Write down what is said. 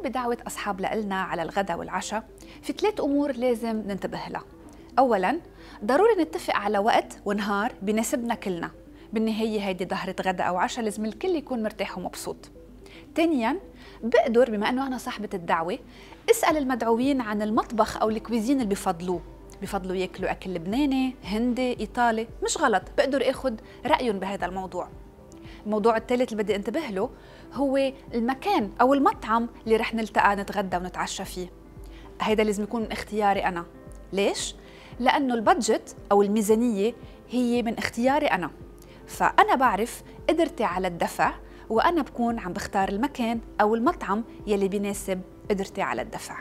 بدعوة أصحاب لإلنا على الغداء والعشاء في 3 أمور لازم ننتبه لها. أولاً، ضروري نتفق على وقت ونهار بيناسبنا كلنا. بالنهاية هيدي ظهرة غداء أو عشاء، لازم الكل يكون مرتاح ومبسوط. ثانياً، بقدر بما أنه أنا صاحبة الدعوة اسأل المدعوين عن المطبخ أو الكويزين اللي بفضلوا ياكلوا أكل لبناني، هندي، إيطالي. مش غلط، بقدر أخذ رأيهم بهذا الموضوع. الموضوع الثالث اللي بدي انتبه له هو المكان أو المطعم اللي رح نلتقى نتغدى ونتعشى فيه. هيدا لازم يكون من اختياري أنا. ليش؟ لأنه البادجت أو الميزانية هي من اختياري أنا، فأنا بعرف قدرتي على الدفع، وأنا بكون عم بختار المكان أو المطعم يلي بيناسب قدرتي على الدفع.